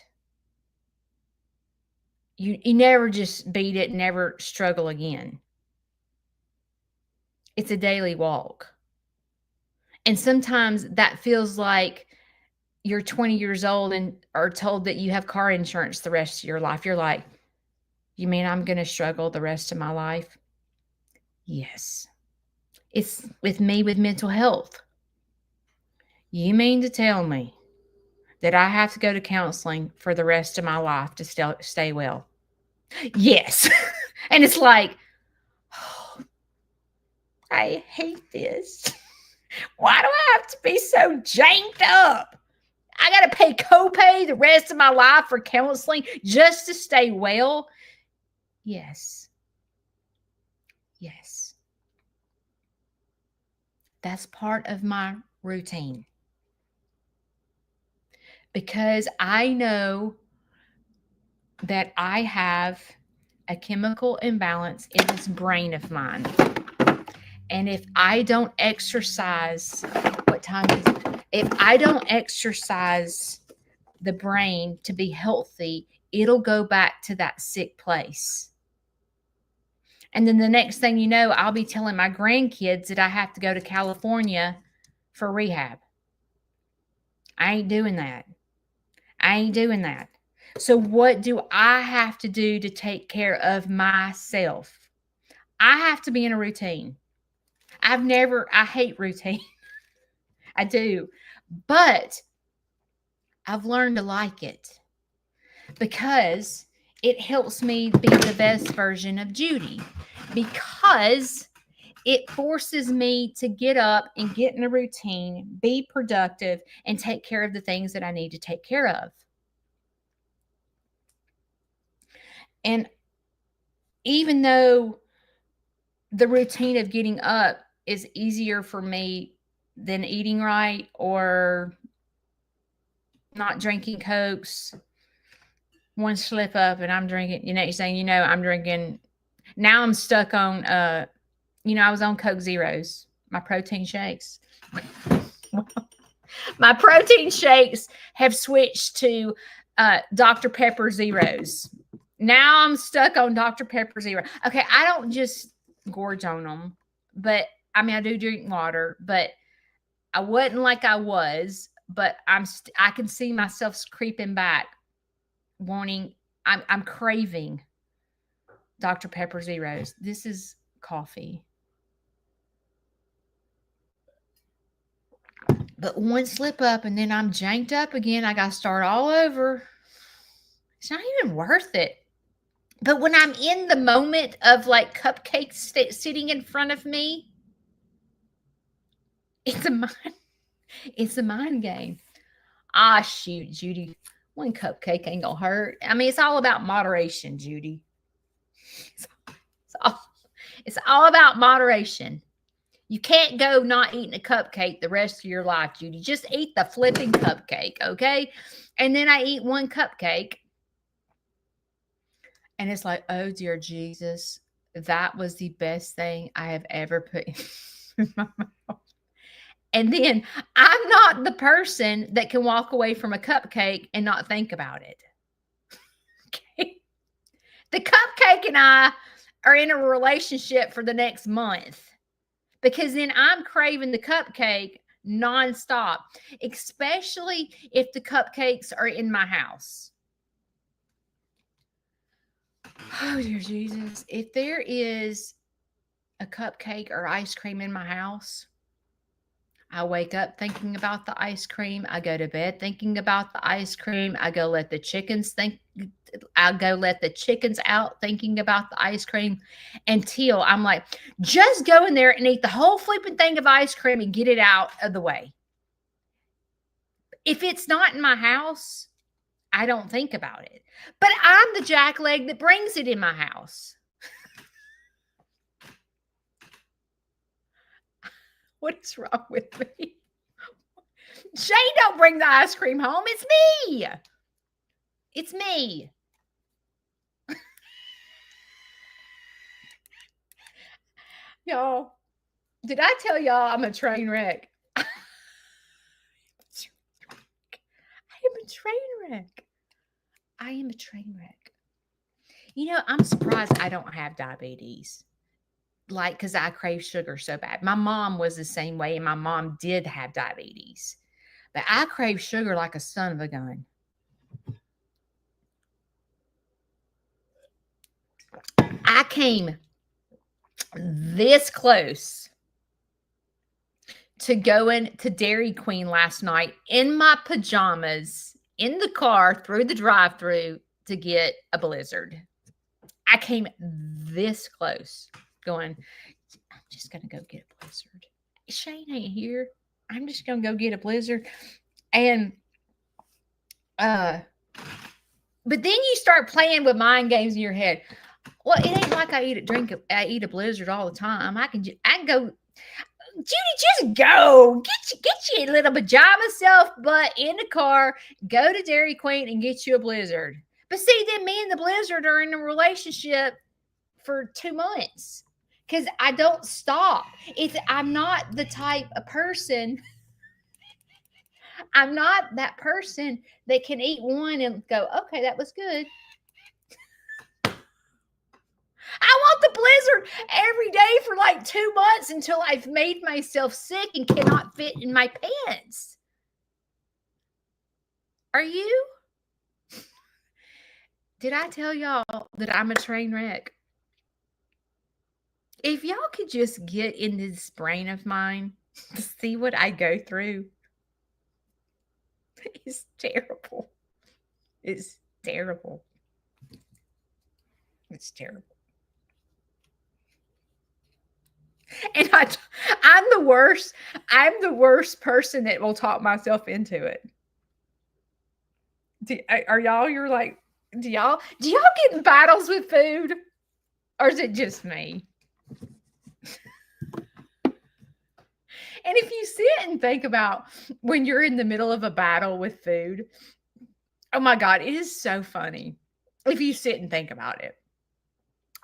You never just beat it, never struggle again. It's a daily walk. And sometimes that feels like you're 20 years old and are told that you have car insurance the rest of your life. You're like, you mean I'm going to struggle the rest of my life? Yes. It's with me with mental health. You mean to tell me that I have to go to counseling for the rest of my life to stay well? Yes. And it's like, oh, I hate this. Why do I have to be so janked up? I got to pay copay the rest of my life for counseling just to stay well. Yes. Yes. That's part of my routine. Because I know that I have a chemical imbalance in this brain of mine. And if I don't exercise, what time is it? If I don't exercise the brain to be healthy, it'll go back to that sick place. And then the next thing you know, I'll be telling my grandkids that I have to go to California for rehab. I ain't doing that. I ain't doing that. So what do I have to do to take care of myself? I have to be in a routine. I hate routine. I do. But I've learned to like it because it helps me be the best version of Judy, because it forces me to get up and get in a routine, be productive, and take care of the things that I need to take care of. And even though the routine of getting up is easier for me than eating right or not drinking Cokes, one slip up and I'm drinking, next thing you know, I'm drinking. Now I'm stuck on, I was on Coke Zeros, my protein shakes. My protein shakes have switched to Dr. Pepper Zeros. Now I'm stuck on Dr. Pepper Zero. Okay, I don't just gorge on them, but I do drink water, but I wasn't like I was, but I can see myself creeping back, I'm craving Dr. Pepper Zeros. This is coffee. But one slip up and then I'm janked up again. I got to start all over. It's not even worth it. But when I'm in the moment of like cupcakes sitting in front of me, it's a mind game. Ah, shoot, Judy. One cupcake ain't gonna hurt. It's all about moderation, Judy. It's all about moderation. You can't go not eating a cupcake the rest of your life, Judy. Just eat the flipping cupcake, okay? And then I eat one cupcake, and it's like, oh, dear Jesus, that was the best thing I have ever put in my mouth. And then I'm not the person that can walk away from a cupcake and not think about it. Okay? The cupcake and I are in a relationship for the next month, because then I'm craving the cupcake nonstop, especially if the cupcakes are in my house. Oh, dear Jesus. If there is a cupcake or ice cream in my house, I wake up thinking about the ice cream. I go to bed thinking about the ice cream. I'll go let the chickens out thinking about the ice cream, until I'm like, just go in there and eat the whole flipping thing of ice cream and get it out of the way. If it's not in my house, I don't think about it. But I'm the jackleg that brings it in my house. What is wrong with me? Shane don't bring the ice cream home. It's me. It's me. Y'all, did I tell y'all I'm a train wreck? I am a train wreck. I am a train wreck. I'm surprised I don't have diabetes. Because I crave sugar so bad. My mom was the same way, and my mom did have diabetes. But I crave sugar like a son of a gun. I came this close to going to Dairy Queen last night in my pajamas in the car through the drive-thru to get a Blizzard. I came this close going, I'm just going to go get a blizzard. Shane ain't here. I'm just going to go get a blizzard. And, but then you start playing with mind games in your head. Well, it ain't like I eat a blizzard all the time. I can go, Judy, just go. Get your little pajama self butt in the car, go to Dairy Queen and get you a blizzard. But see, then me and the blizzard are in a relationship for 2 months because I don't stop. I'm not the type of person. I'm not that person that can eat one and go, okay, that was good. I want the blizzard every day for like 2 months until I've made myself sick and cannot fit in my pants. Are you? Did I tell y'all that I'm a train wreck? If y'all could just get in this brain of mine to see what I go through, it's terrible. It's terrible. It's terrible. And I'm the worst. I'm the worst person that will talk myself into it. Are y'all? You're like, do y'all get in battles with food, or is it just me? And if you sit and think about when you're in the middle of a battle with food, oh my God, it is so funny. If you sit and think about it,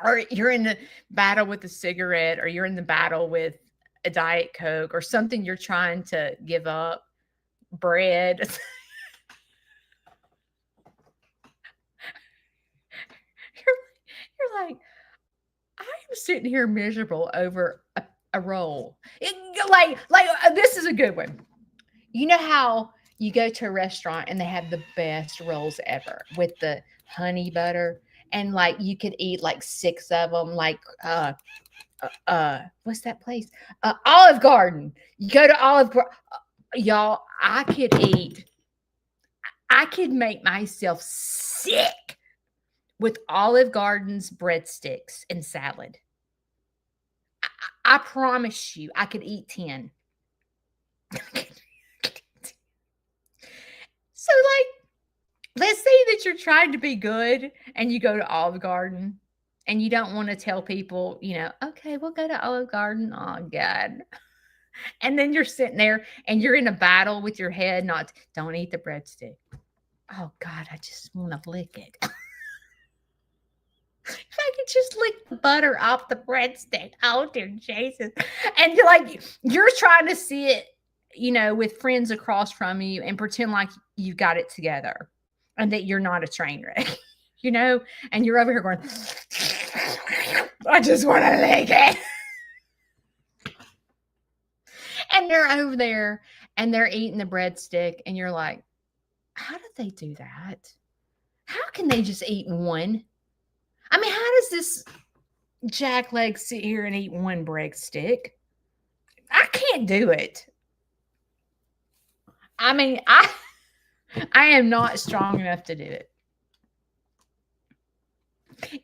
or you're in the battle with a cigarette, or you're in the battle with a Diet Coke, or something you're trying to give up, bread. You're like, I'm sitting here miserable over a roll. This is a good one. You know how you go to a restaurant and they have the best rolls ever with the honey butter, and like you could eat like 6 of them, like what's that place? Olive Garden. You go to y'all, I could make myself sick with Olive Garden's breadsticks and salad. I promise you, I could eat 10. So, like, let's say that you're trying to be good and you go to Olive Garden and you don't want to tell people, okay, we'll go to Olive Garden. Oh, God. And then you're sitting there and you're in a battle with your head, don't eat the breadstick. Oh, God, I just want to lick it. If I could just lick the butter off the breadstick. Oh, dear Jesus. And you're trying to see it, with friends across from you and pretend like you've got it together and that you're not a train wreck, and you're over here going, I just want to lick it. And they're over there and they're eating the breadstick and you're like, how did they do that? How can they just eat one? I mean, how does this jackleg sit here and eat one breadstick? I can't do it. I mean, I am not strong enough to do it.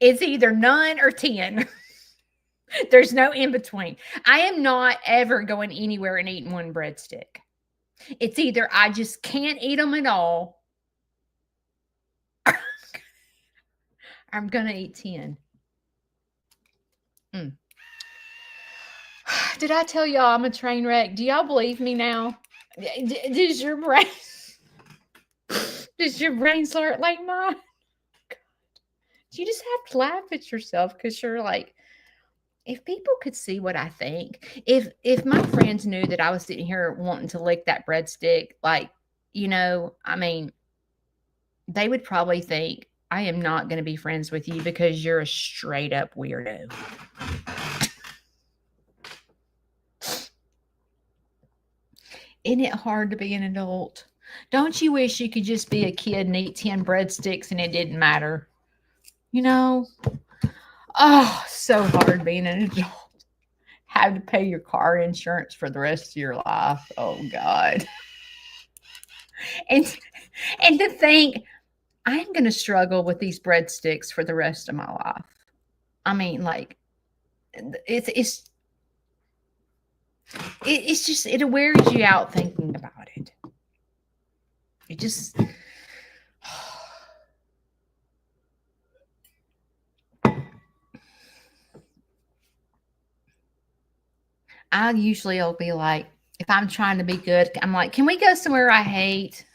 It's either none or 10. There's no in between. I am not ever going anywhere and eating one breadstick. It's either I just can't eat them at all, I'm going to eat 10. Did I tell y'all I'm a train wreck? Do y'all believe me now? Does your brain start like mine? God. You just have to laugh at yourself because you're like, if people could see what I think, if my friends knew that I was sitting here wanting to lick that breadstick, I mean, they would probably think, I am not going to be friends with you because you're a straight up weirdo. Isn't it hard to be an adult? Don't you wish you could just be a kid and eat 10 breadsticks and it didn't matter? Oh, so hard being an adult. Have to pay your car insurance for the rest of your life. Oh, God. And to think, I'm going to struggle with these breadsticks for the rest of my life. I mean, like, it's it's just, it wears you out thinking about it. It just, I usually will be like, if I'm trying to be good, I'm like, can we go somewhere I hate?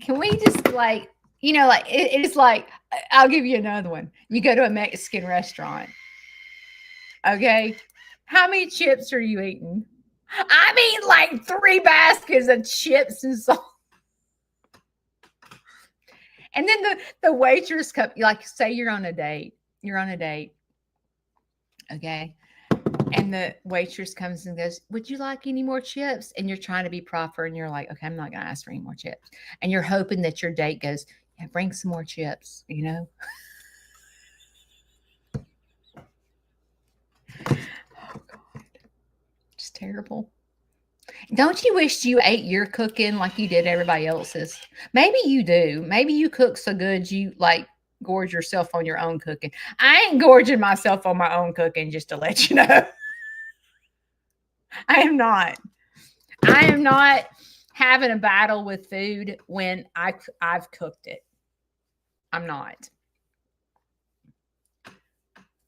Can we just like, like it's like, I'll give you another one. You go to a Mexican restaurant, okay? How many chips are you eating? I mean, like 3 baskets of chips and salt. And then the waitress come, like, say you're on a date. You're on a date, okay? And the waitress comes and goes, "Would you like any more chips?" And you're trying to be proper, and you're like, "Okay, I'm not going to ask for any more chips." And you're hoping that your date goes, "Yeah, bring some more chips," you know? Oh, God. It's terrible. Don't you wish you ate your cooking like you did everybody else's? Maybe you do. Maybe you cook so good you like gorge yourself on your own cooking. I ain't gorging myself on my own cooking, just to let you know. I am not. I am not having a battle with food when I've cooked it. I'm not.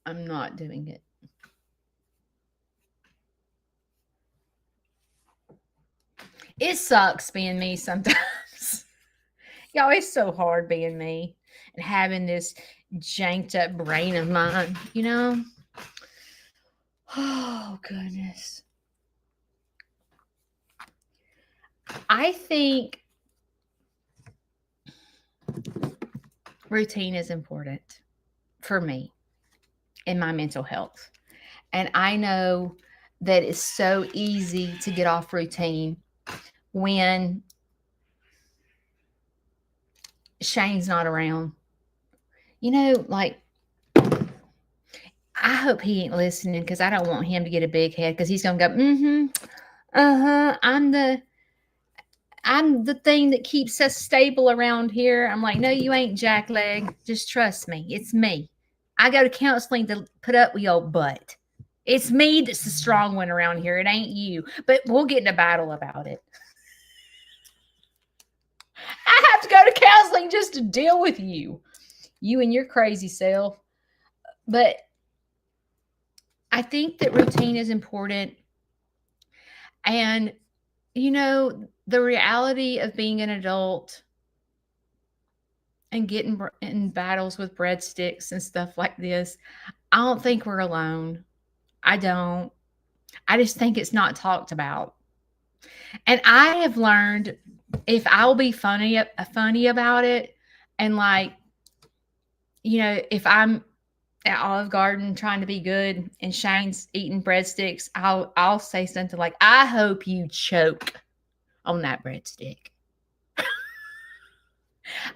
I'm not doing it. It sucks being me sometimes. Y'all, it's so hard being me and having this janked up brain of mine, you know? Oh, goodness. I think routine is important for me in my mental health. And I know that it's so easy to get off routine when Shane's not around. Like, I hope he ain't listening because I don't want him to get a big head because he's gonna go, I'm the thing that keeps us stable around here. I'm like, no, you ain't, Jackleg. Just trust me. It's me. I go to counseling to put up with your butt. It's me that's the strong one around here. It ain't you. But we'll get in a battle about it. I have to go to counseling just to deal with you and your crazy self. But I think that routine is important. And, the reality of being an adult and getting in battles with breadsticks and stuff like this, I don't think we're alone. I don't. I just think it's not talked about. And I have learned, if I'll be funny about it, and like, if I'm at Olive Garden trying to be good and Shane's eating breadsticks, I'll say something like, "I hope you choke on that breadstick.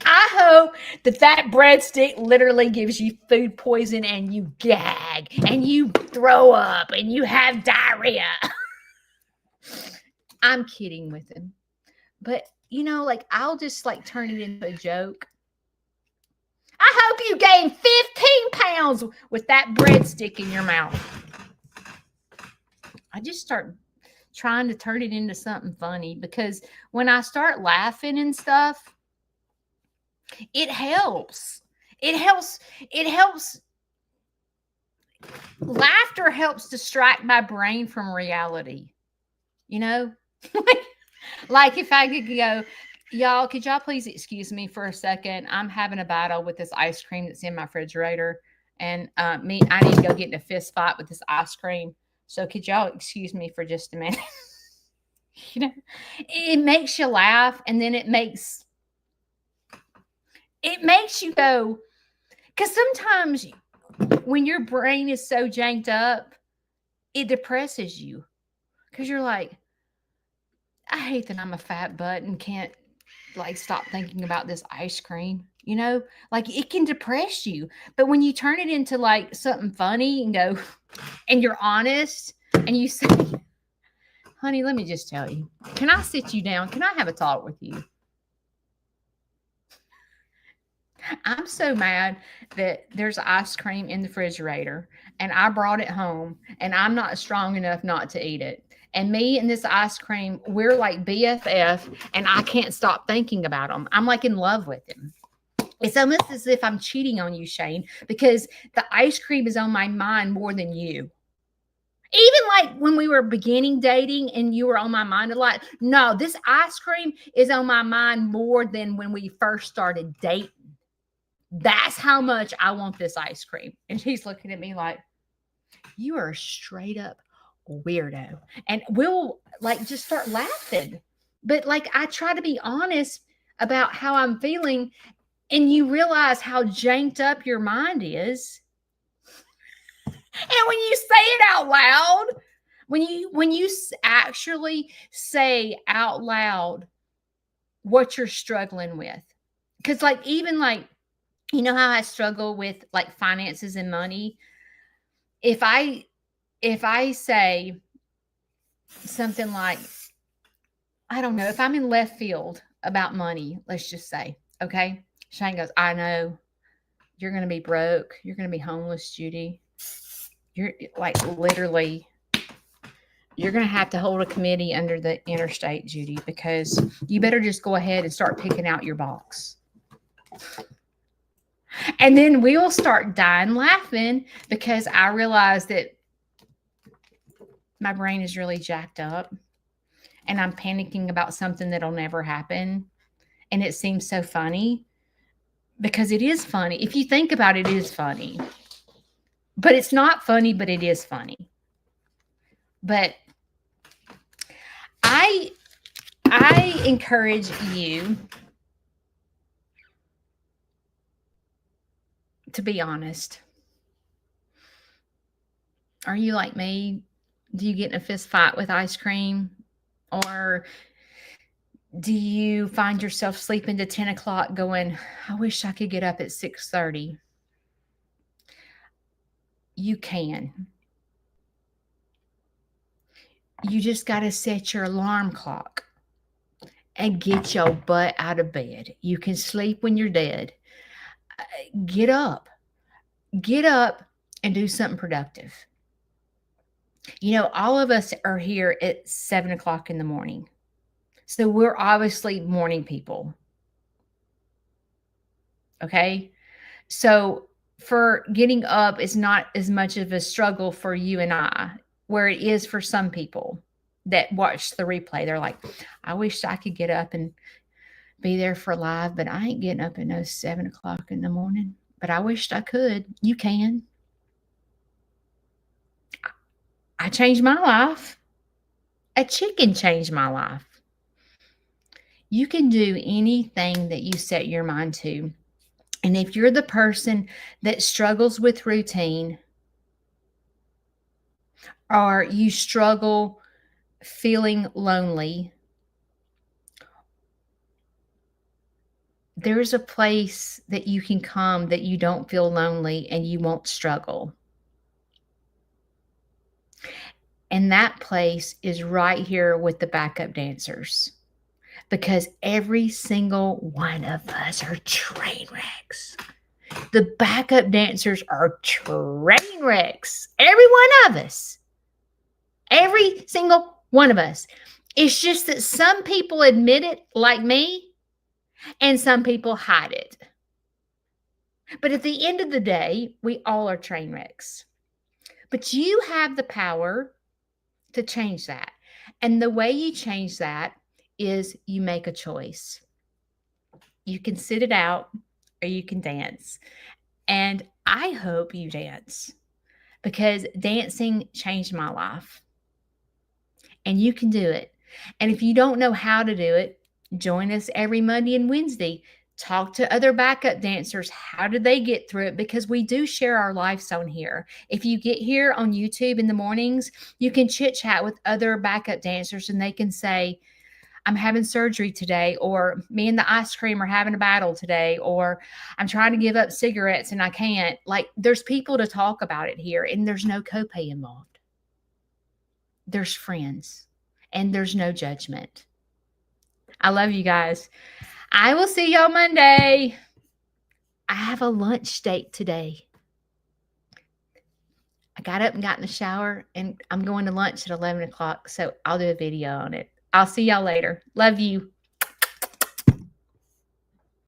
I hope that breadstick literally gives you food poison and you gag and you throw up and you have diarrhea." I'm kidding with him. But, like, I'll just like turn it into a joke. "I hope you gain 15 pounds with that breadstick in your mouth." I just start trying to turn it into something funny because when I start laughing and stuff, it helps. It helps. It helps. Laughter helps distract my brain from reality. Like if I could go, "Y'all, could y'all please excuse me for a second? I'm having a battle with this ice cream that's in my refrigerator. And I need to go get in a fist fight with this ice cream. So could y'all excuse me for just a minute?" It makes you laugh, and then it makes you go, because sometimes when your brain is so janked up, it depresses you because you're like, "I hate that I'm a fat butt and can't like stop thinking about this ice cream." Like, it can depress you. But when you turn it into like something funny and go, and you're honest and you say, "Honey, let me just tell you, can I sit you down? Can I have a talk with you?" I'm so mad that there's ice cream in the refrigerator and I brought it home and I'm not strong enough not to eat it. And me and this ice cream, we're like BFF and I can't stop thinking about him. I'm like in love with him. It's almost as if I'm cheating on you, Shane, because the ice cream is on my mind more than you. Even like when we were beginning dating and you were on my mind a lot. No, this ice cream is on my mind more than when we first started dating. That's how much I want this ice cream. And she's looking at me like, you are a straight up weirdo. And we'll like just start laughing. But like, I try to be honest about how I'm feeling. And you realize how janked up your mind is. And when you say it out loud, when you actually say out loud what you're struggling with, because like even like you know how I struggle with like finances and money. If I say something like, I don't know, if I'm in left field about money, let's just say, okay, Shane goes, I know you're going to be broke, you're going to be homeless, Judy. You're like literally you're going to have to hold a committee under the interstate, Judy, because you better just go ahead and start picking out your box. And then we'll start dying laughing because I realize that my brain is really jacked up and I'm panicking about something that'll never happen. And it seems so funny because it is funny. If you think about it, it is funny. But it's not funny, but it is funny. But I encourage you to be honest. Are you like me? Do you get in a fist fight with ice cream? Or do you find yourself sleeping to 10 o'clock going, I wish I could get up at 6:30? You can. You just got to set your alarm clock and get your butt out of bed. You can sleep when you're dead. Get up. Get up and do something productive. You know, all of us are here at 7 o'clock in the morning. So we're obviously morning people. Okay. So for getting up is not as much of a struggle for you and I, where it is for some people that watch the replay. They're like, I wish I could get up and be there for live, but I ain't getting up at no 7 o'clock in the morning. But I wished I could. You can. I changed my life. A chicken changed my life. You can do anything that you set your mind to. And if you're the person that struggles with routine or you struggle feeling lonely, there's a place that you can come that you don't feel lonely and you won't struggle. And that place is right here with the backup dancers, because every single one of us are train wrecks. The backup dancers are train wrecks. Every one of us. Every single one of us. It's just that some people admit it, like me, and some people hide it. But at the end of the day, we all are train wrecks. But you have the power to change that. And the way you change that is you make a choice. You can sit it out or you can dance. And I hope you dance, because dancing changed my life. And you can do it. And if you don't know how to do it, join us every Monday and Wednesday. Talk to other backup dancers. How did they get through it? Because we do share our lives on here. If you get here on YouTube in the mornings, you can chit chat with other backup dancers and they can say, I'm having surgery today, or me and the ice cream are having a battle today, or I'm trying to give up cigarettes and I can't. Like, there's people to talk about it here, and there's no copay involved. There's friends, and there's no judgment. I love you guys. I will see y'all Monday. I have a lunch date today. I got up and got in the shower, and I'm going to lunch at 11 o'clock. So I'll do a video on it. I'll see y'all later. Love you.